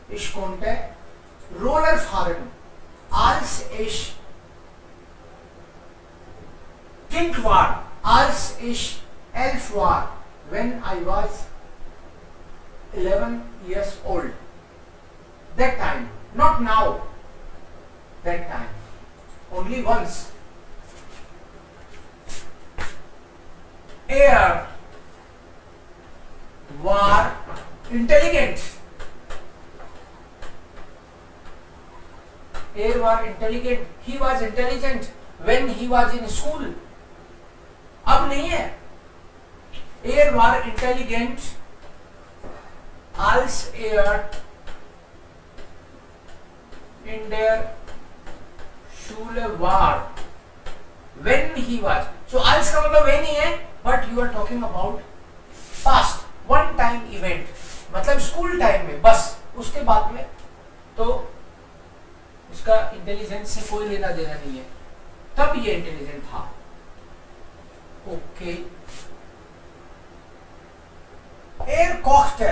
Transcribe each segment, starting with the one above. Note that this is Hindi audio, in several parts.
Ich konnte Roller fahren, als ich Kind war, als ich 11 war, when I was 11 years old. That time, not now. That time, only once. Air war intelligent. Air war intelligent. He was intelligent when he was in school. अब नहीं है. Air war intelligent als er in der Schule war. When he was. So als का मतलब when ही है, but you are talking about past, one time event. मतलब स्कूल टाइम में, बस उसके बाद में तो इसका इंटेलिजेंस से कोई लेना देना नहीं है. तब ये इंटेलिजेंट था. ओके. एयर कोख्टे.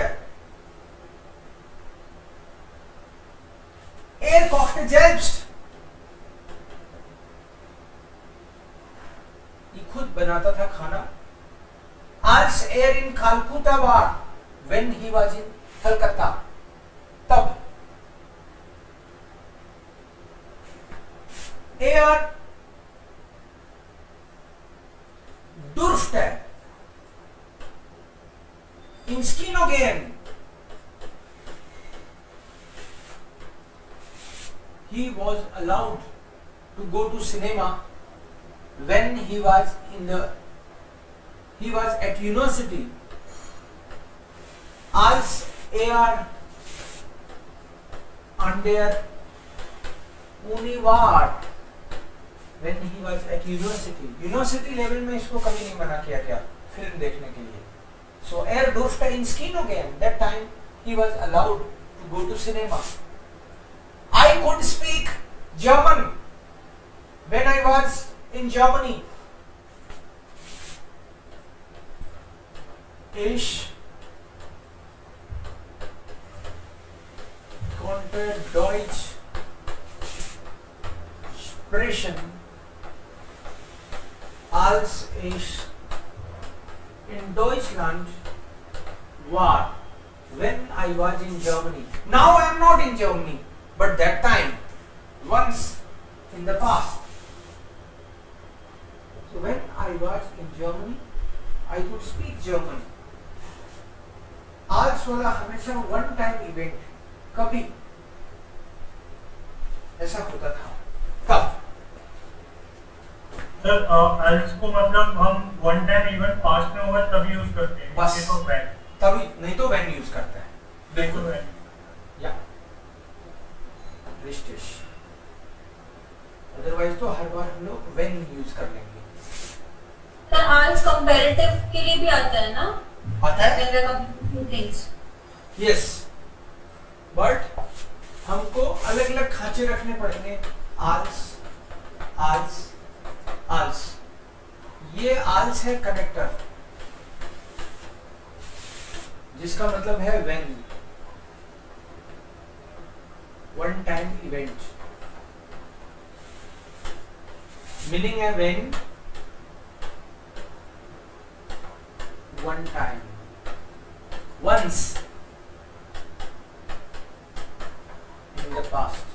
एयर कोख्टे selbst. ये खुद बनाता था खाना. Als er in Calcutta war, when he was in Calcutta. तब. Er durfte ins Kino gehen. He was allowed to go to cinema when he was at university. Als er an der Uni war, when he was at university level में इसको कभी नहीं मना किया गया फिल्म देखने के लिए. So er durfte ins Kino gehen. That time he was allowed to go to cinema. I could speak German when I was in Germany. Ich konnte Deutsch sprechen, als ich in Deutschland war, when I was in Germany. Now I am not in Germany, but that time, once in the past. So when I was in Germany, I could speak German. आज वाला हमेशा वन टाइम इवेंट, कभी ऐसा होता था. कब सर एल्स को मतलब हम वन टाइम इवेंट पास्ट में होगा तभी यूज करते हैं. बस तो व्हेन, तभी, नहीं तो व्हेन यूज करते हैं. देखो व्हेन या रिस्टिश. अदरवाइज तो हर बार हम लोग व्हेन यूज कर लेंगे. सर आज कंपैरेटिव के लिए भी आता है ना? आता है. थिंग्स. यस, बट हमको अलग अलग खांचे रखने पड़ेंगे. आल्स, आल्स, आल्स. ये आल्स है कनेक्टर, जिसका मतलब है when, one time event. Meaning है when, one time, once in the past.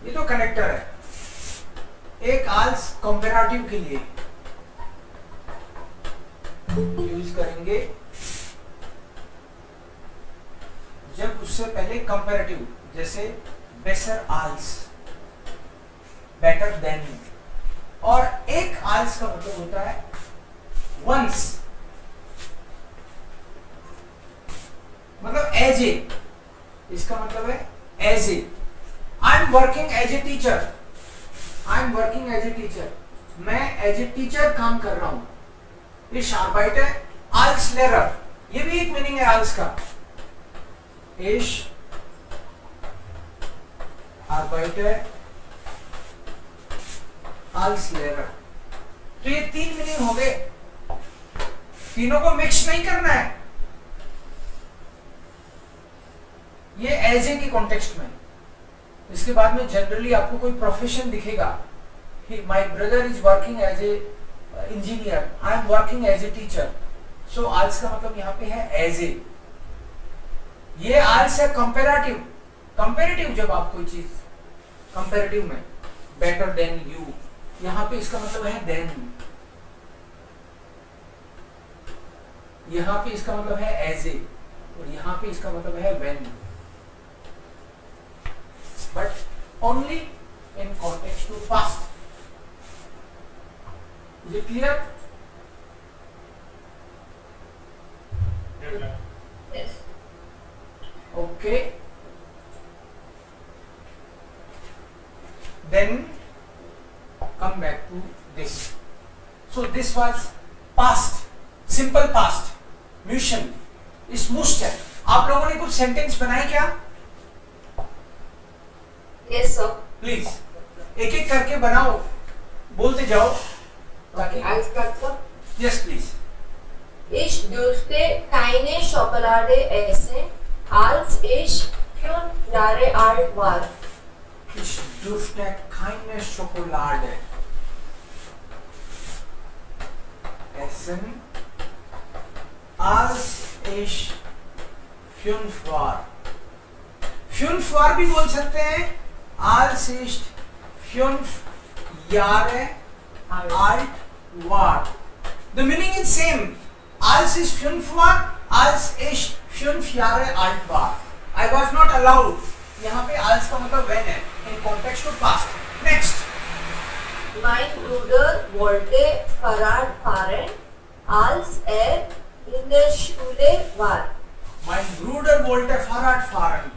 ये तो कनेक्टर है. एक आल्स कंपैरेटिव के लिए यूज करेंगे जब उससे पहले कंपैरेटिव, जैसे बेसर आल्स, बेटर देन. और एक आल्स का मतलब होता है once, मतलब एज ए. इसका मतलब है as a. I am working as a teacher. I am working as a teacher. मैं एज ए टीचर काम कर रहा हूं. Ich arbeite als Lehrer. ये भी एक मीनिंग है आल्स का. Ich arbeite als Lehrer. तो ये तीन मीनिंग हो गए. तीनों को मिक्स नहीं करना है. ये एज ए के कॉन्टेक्स्ट में। इसके बाद में जनरली आपको कोई प्रोफेशन दिखेगा, my brother is working as a engineer, I am working as a teacher. So आल्स का मतलब यहाँ पे है एज ए। ये आल्स है कंपैरेटिव। कंपैरेटिव जब आप कोई चीज कंपैरेटिव में बेटर देन यू, यहाँ पे इसका मतलब है देन, यहाँ पे इसका मतलब है एज ए, और यहाँ पे इसका मतलब है when, but only in context to past. Is it clear? Yes. Okay. Then come back to this. So this was past, simple past, motion, smooth है। आप लोगों ने कुछ सेंटेंस बनाए क्या? Yes, sir. प्लीज एक एक करके बनाओ, बोलते जाओ ताकि। I'll start, sir. Yes please. Ich dürfte keine Schokolade essen, als ich 5 Jahre alt war. Ich dürfte keine Schokolade essen, als ich 5 war. 5 war भी बोल सकते हैं, als ich 5 Jahre alt war. The meaning is same. Als ich 5 war, als ich 5 Jahre alt war. I was not allowed. यहाँ पे als का मतलब when है, in context of past. Next. Mein Bruder wollte Fahrrad fahren, als in der Schule war. Mein Bruder wollte Fahrrad fahren.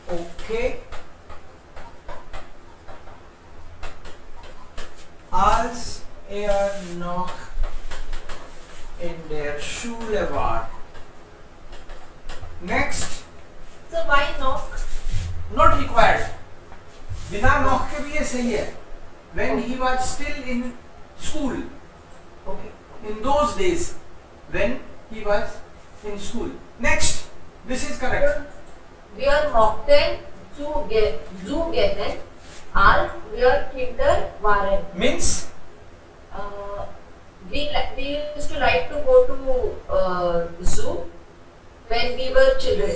Okay. Als noch in der Schule war. Next. So why not? Not required. बिना knock के भी ये सही है. When he was still in school. Okay. In those days, when he was in school. Next. This is correct. Wir mochten zu gehen, als wir Kinder waren. Means We used to like to go to zoo when we were children.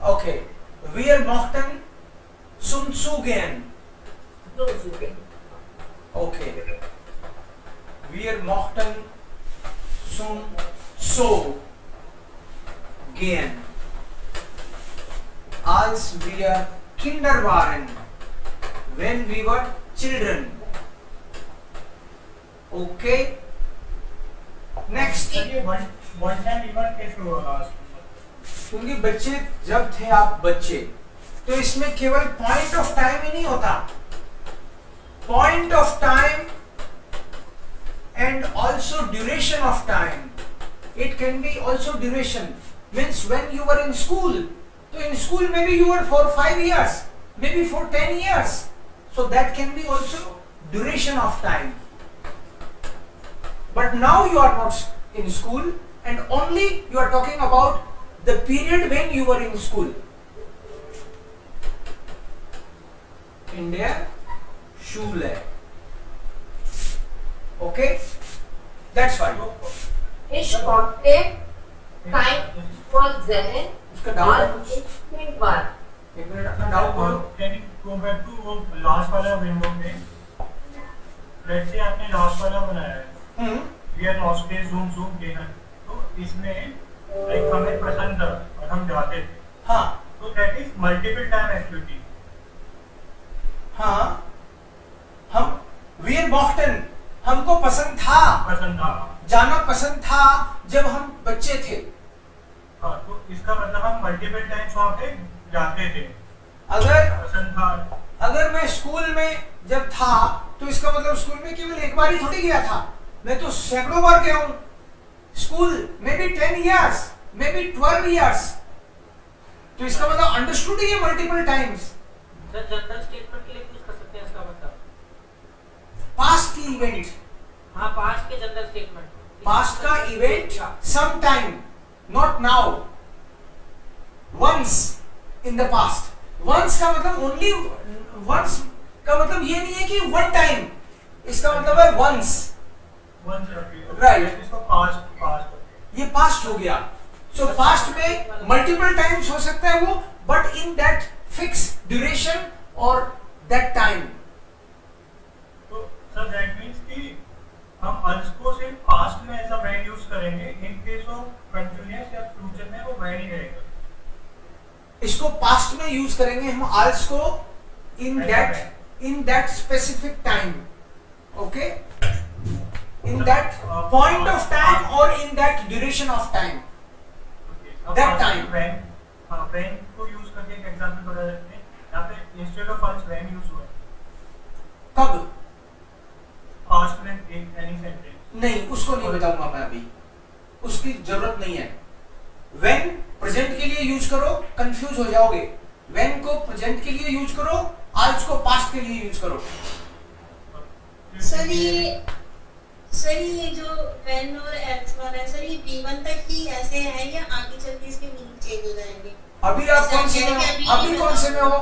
okay. Wir mochten zum Zoo gehen. No zoo. Okay. Wir mochten zum Zoo gehen, als wir Kinder waren, when we were children. Okay. Next. ये one time even कैसे होगा? क्योंकि बच्चे जब थे आप बच्चे, तो इसमें केवल पॉइंट ऑफ टाइम ही नहीं होता, point of time and also duration of time. It can be also duration, means when you were in school, तो इन स्कूल में भी you were for 5 years, may be for 10 years, so that can be also duration of time. But now you are not in school, and only you are talking about the period when you were in school. In der Schule. Okay? That's why. Ich konnte kein Fußball sehen, उसका doubt als ich Kind war. एक मिनट अपना डाउट बोलो. Can you go back to वो last वाला window पे? Let's say आपने last वाला बनाया है. We are lost days zoom गेना, तो इसमें like हमें पसंद था और हम जाते थे. हाँ तो that is multiple time activity. हाँ हम wir mochten, हमको पसंद था, पसंद था. जाना पसंद था जब हम बच्चे थे. हाँ, तो इसका मतलब हम multiple times वहाँ पे जाते थे. अगर पसंद था. अगर मैं स्कूल में जब था, तो इसका मतलब स्कूल में केवल एक बार ही थोड़ी गया था, मैं तो सैकड़ों बार गया हूं school, may be 10 years, may be 12 years. तो इसका मतलब अंडरस्टूड ही है multiple times. Sir general statement के लिए यूज कर सकते हैं इसका मतलब पास्ट की इवेंट, हाँ पास्ट के जनरल स्टेटमेंट, पास्ट का event some time, not now, once, in the past. Once का मतलब ओनली, वंस का मतलब ये नहीं है कि वन टाइम, इसका मतलब है वंस. once repeat. Right. इसको past ये पास्ट हो गया. सो पास्ट में मल्टीपल टाइम्स हो सकता है वो, but in that fix duration और दैट टाइम. तो सर दैट मींस कि हम अल्स को सिर्फ पास्ट में एज अ वर्ड यूज करेंगे, इन केस ऑफ कंटिन्यूअस या फ्यूचर में वो वर्ड ही रहेगा. इसको पास्ट में यूज करेंगे हम आल्स को in that specific time. Okay, in that point of time और in that duration of time. That time. when को यूज करके एक एग्जांपल बता देते हैं. यहाँ पे इंस्टेड ऑफ अल्स when यूज हुआ है. कब? पास्ट में एनी सेंटेंस. नहीं, उसको नहीं बताऊंगा मैं अभी, उसकी जरूरत नहीं है. when प्रेजेंट के लिए यूज करो, कंफ्यूज हो जाओगे. when को प्रेजेंट के लिए यूज करो, आज को पास्ट के लिए यूज करो. सर ये जो when और else वाला है सर, ये B1 तक ही ऐसे है या आगे चल के इसके मीनिंग चेंज हो जाएंगे? अभी आप कौन से में हो? अभी अभी कौन से में हो?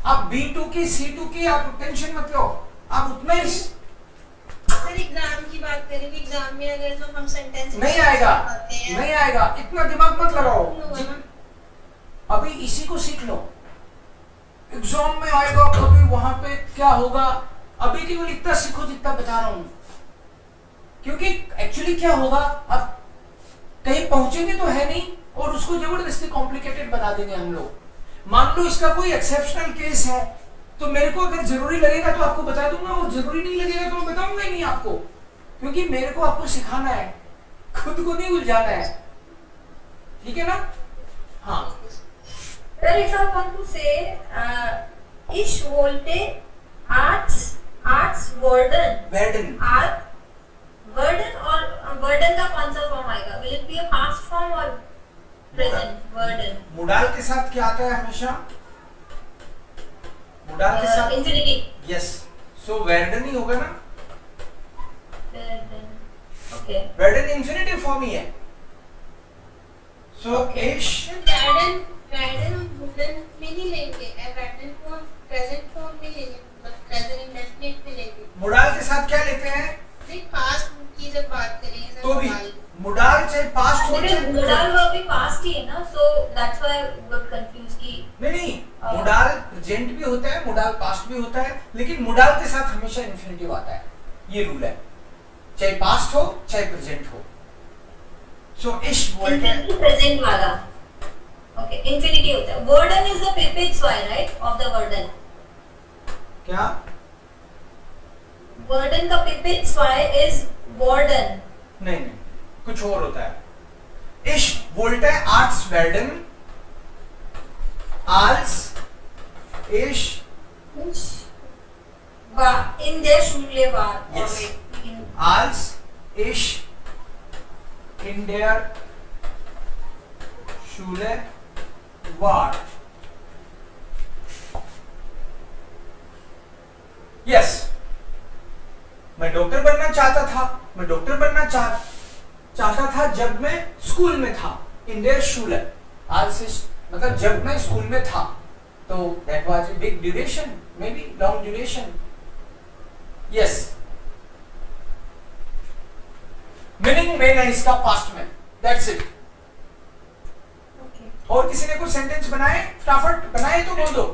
आप B2 की, C2 की, आप टेंशन मत लो, आप उतना ही. सर एग्जाम की बात करें, एग्जाम में अगर जो हम सेंटेंस नहीं आएगा, नहीं आएगा, इतना दिमाग मत लगाओ. अभी इसी को सीख लो. एग्जाम में आएगा कभी, वहां पे क्या होगा, अभी केवल इतना सीखो जितना बता रहा हूं. क्योंकि एक्चुअली क्या होगा, अब कहीं पहुंचेंगे तो है नहीं, और उसको जबरदस्ती कॉम्प्लिकेटेड बना देंगे हम लोग. मान लो इसका कोई एक्सेप्शनल केस है, तो मेरे को अगर जरूरी लगेगा तो आपको बता दूंगा, और जरूरी नहीं लगेगा तो मैं बताऊंगा ही नहीं आपको, क्योंकि मेरे को आपको सिखाना है, खुद को नहीं उलझाना है. ठीक है ना? हाँ. Sir, if I want to say, ich wollte als Warden. Warden और warden का कौन सा फॉर्म आएगा? Will it be a past form or present? Warden. मुडाल के साथ क्या आता है हमेशा? मुडाल के साथ Infinitive. यस. सो वेर्डन ही होगा ना? Warden. Okay. वेर्डन इंफिनिटिव फॉर्म ही है. सो इश गार्डन और वुडन में नहीं लेंगे, गार्डन को प्रेजेंट फॉर्म में लेंगे, प्रेजेंट इंडेफिनिट में लेंगे. मुडाल के साथ क्या लेते हैं? नहीं, पास्ट की जब बात करें सर, तो भी मुडाल चाहे पास्ट हो चाहे मुडाल वर्ब भी past ही है ना, so that's why got confused कि नहीं, मुडाल प्रेजेंट भी होता है, मुडाल पास्ट भी होता है, लेकिन मुडाल के साथ हमेशा इंफिनिटिव आता है. ये रूल है, चाहे पास्ट हो चाहे प्रेजेंट हो. सो इश बोलते हैं present वाला. Okay, infinity होता है. Warden is the prefix y, right? Of the warden. क्या? Warden का prefix y is warden. नहीं, कुछ और होता है. इश बोलता है आर्ट्स वेर्डन, आल्स इश In der Schule war. Yes. In als ich in der Schule war. Yes. मैं डॉक्टर बनना चाहता था, मैं डॉक्टर बनना चाहता था जब मैं स्कूल में था. In their Schule. als ich मतलब जब मैं स्कूल में था, तो that was a big duration, maybe long duration. Yes. Meaning में नहीं इसका पास्ट में. That's it. okay. और किसी ने कुछ सेंटेंस बनाए, फटाफट बनाए तो बोल दो.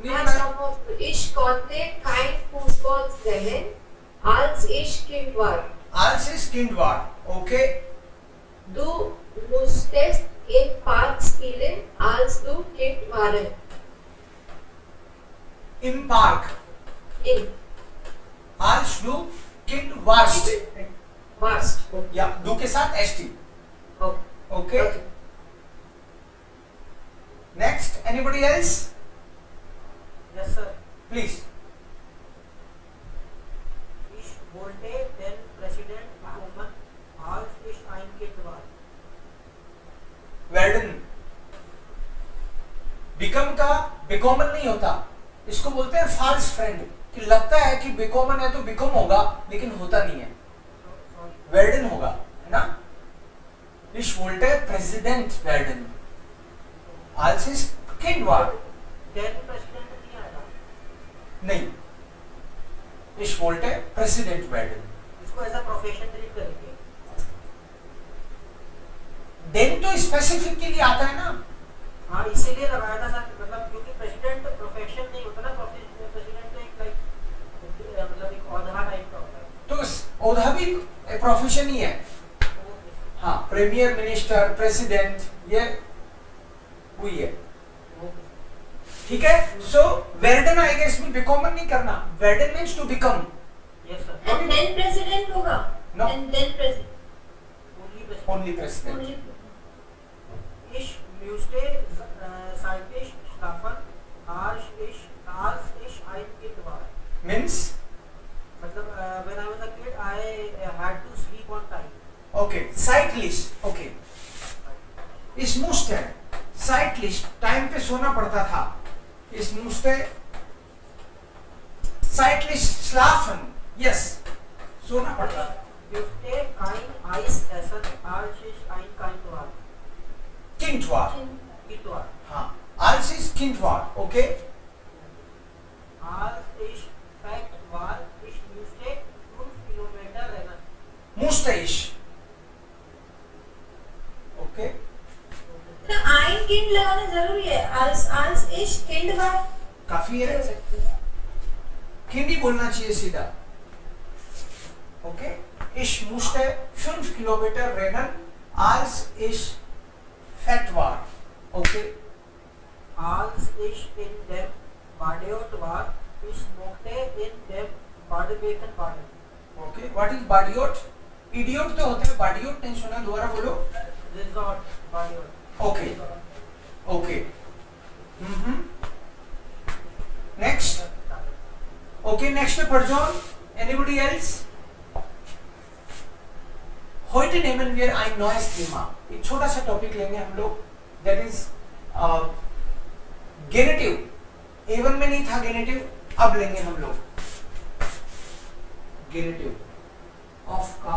नहीं Als बनाए? ich konnte kein Fußball sehen, als ich Kind war. Als ich Kind war. Okay. Du musstest im Park spielen, als du Kind warst. Im Park. In Als du Kind warst. warst. या du के साथ st. Okay. Next. Anybody else? Yes, sir. Please. Ich wollte den Präsident bekommen, als ich ein Kind war. Werden. Become का becomen नहीं होता. इसको बोलते हैं false friend. कि लगता है कि becomen है तो become होगा, लेकिन होता नहीं है. werden होगा, है ना? Ich wollte Präsident werden, als ich Kind war. then president नहीं आएगा, नहीं, ich wollte Präsident werden. इसको ऐसा प्रोफेशन ट्रीट करेंगे। देन तो स्पेसिफिक के लिए आता है ना। हाँ, इसीलिए लगाया था सर, मतलब क्योंकि प्रेसिडेंट प्रोफेशन नहीं होता ना, प्रेसिडेंट एक लाइक मतलब एक औहदा टाइप का होता है। तो औहदा भी प्रोफेशन ही है। हाँ, प्रीमियर मिनिस्टर, प्रेसिडेंट, ये हुई है, ठीक है। सो वेर्डन आएगा इसमें, बिकॉमन नहीं करना, वेर्डन means to become. Yes sir, And then president होगा. No. And then president. Only president. Only. Ich müsste seit ich schlafen, als ich ein Kind war. Means मतलब when I was a kid, I had to sleep on time. Okay, cyclist, okay, इस मुस्ते साइक्लिस्ट टाइम पे सोना पड़ता था, इस मुस्ते साइक्लिस्ट स्लाफन, यस, सोना पड़ता था। Müsste ein Eis essen, als ich ein Kind war. Kind war, Kind war. हाँ, als ich Kind war, okay, Als ich fett war, ich musste 5 Kilometer rennen. musste ich, okay, तो ein Kind लगाना जरूरी है. Als ich Kind war. काफी है, Kind ही बोलना चाहिए सीधा, okay, ich musste 5 Kilometer rennen, als ich fett war, okay, Als ich in dem Badiot war, ich mochte in dem Badebecken baden. okay, what is Badiot? Idiot तो होता है, Badiot नहीं सुना, दोबारा बोलो, Resort Badiot. okay, okay, next, okay, next person, anybody else? Heute nehmen wir ein neues Thema, एक छोटा सा टॉपिक लेंगे हम लोग, that is गेनेटिव। A1 में नहीं था गेनेटिव, अब लेंगे हम लोग गेनेटिव ऑफ का